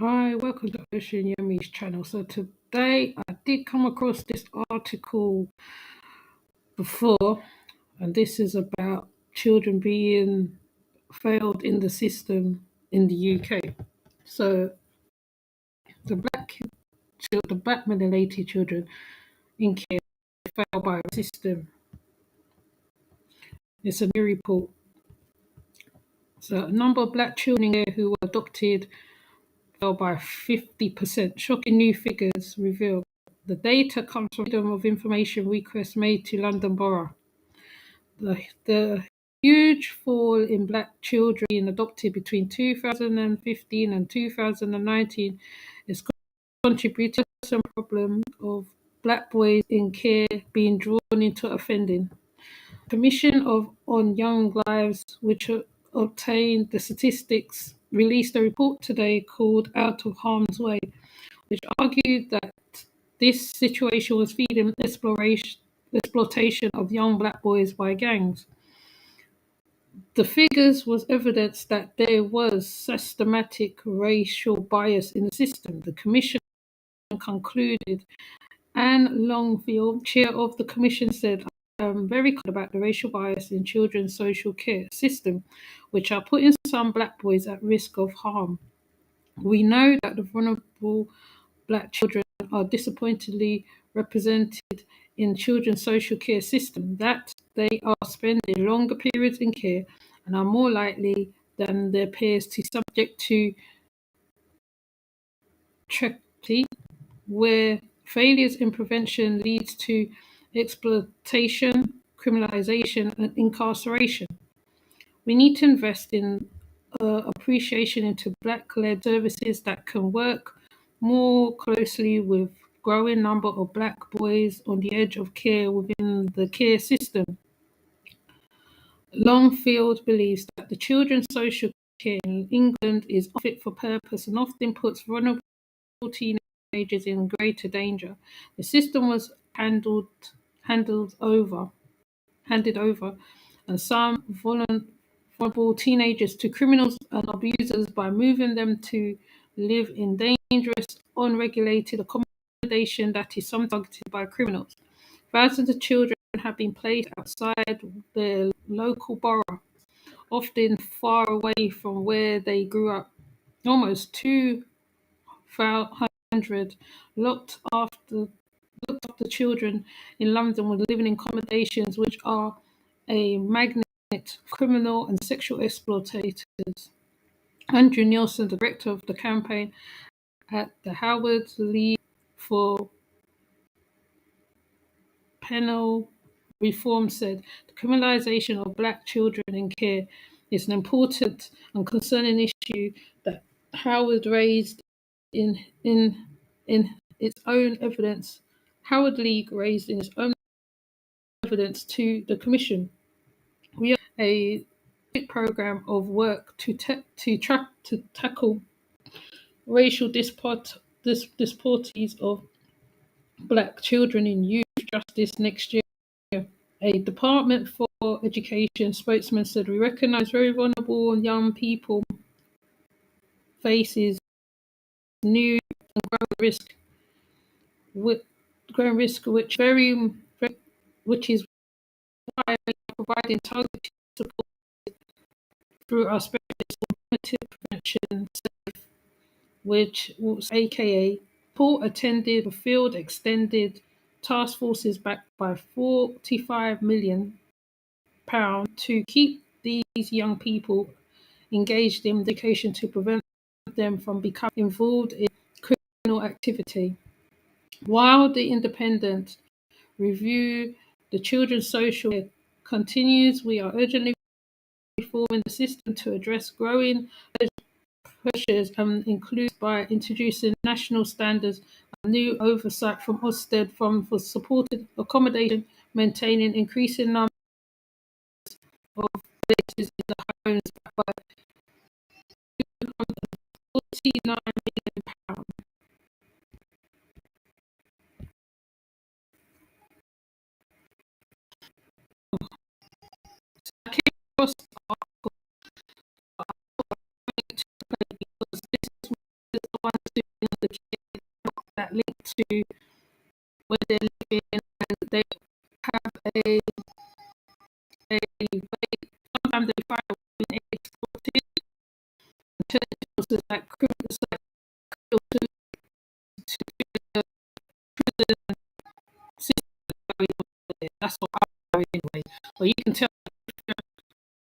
Hi, welcome to Ocean Yummy's channel. So today I did come across this article before, and this is about children being failed in the system in the UK. So the black melanated children in care failed by the system. It's a new report. So a number of black children in care who were adopted fell by 50%. Shocking new figures reveal. The data comes from Freedom of Information requests made to London Borough. The huge fall in black children being adopted between 2015 and 2019 is contributing to some problem of black boys in care being drawn into offending. Commission on Young Lives, which obtained the statistics, released a report today called Out of Harm's Way, which argued that this situation was feeding exploitation of young black boys by gangs. The figures was evidence that there was systematic racial bias in the system. The commission concluded. Anne Longfield, chair of the commission, said, "I'm very concerned about the racial bias in children's social care system, which are putting some black boys at risk of harm. We know that the vulnerable black children are disappointingly represented in children's social care system, that they are spending longer periods in care and are more likely than their peers to subject to tragedy, where failures in prevention leads to exploitation, criminalization, and incarceration. We need to invest in appreciation into black-led services that can work more closely with growing number of black boys on the edge of care within the care system." Longfield believes that the children's social care in England is fit for purpose and often puts vulnerable teenagers in greater danger. The system was handed over, and some vulnerable teenagers to criminals and abusers by moving them to live in dangerous, unregulated accommodation that is sometimes targeted by criminals. Thousands of children have been placed outside their local borough, often far away from where they grew up. Almost 200 looked after children in London were living in accommodations which are a magnet for criminal and sexual exploitators. Andrew Nielsen, the director of the campaign at the Howard League for Penal Reform, said the criminalisation of black children in care is an important and concerning issue that Howard raised in its own evidence. Howard League raised in its own evidence to the Commission. We are a program of work to tackle racial disparities of black children in youth justice next year. A Department for Education spokesman said, "We recognise very vulnerable young people faces new and growing risk, which is why we are providing targeted support through our specialist alternative prevention, which was AKA Paul attended a field extended task forces backed by £45 million to keep these young people engaged in education to prevent them from becoming involved in criminal activity." While the independent review the children's social care continues, we are urgently reforming the system to address growing pressures and includes by introducing national standards and new oversight from Ofsted for supported accommodation, maintaining increasing numbers of places in the homes by £49 million. I came across the article because this is the ones doing the care, that link to where they're living, and they have a sometimes they find women exported intelligence like criminals like to the prison system going on there. That's what I know anyway. But you can tell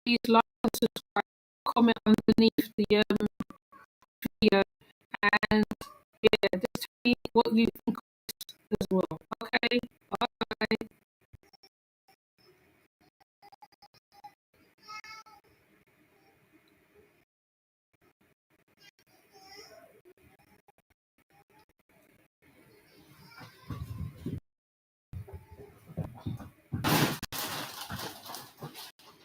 please like and subscribe, comment underneath the video, and yeah, just tell me what you think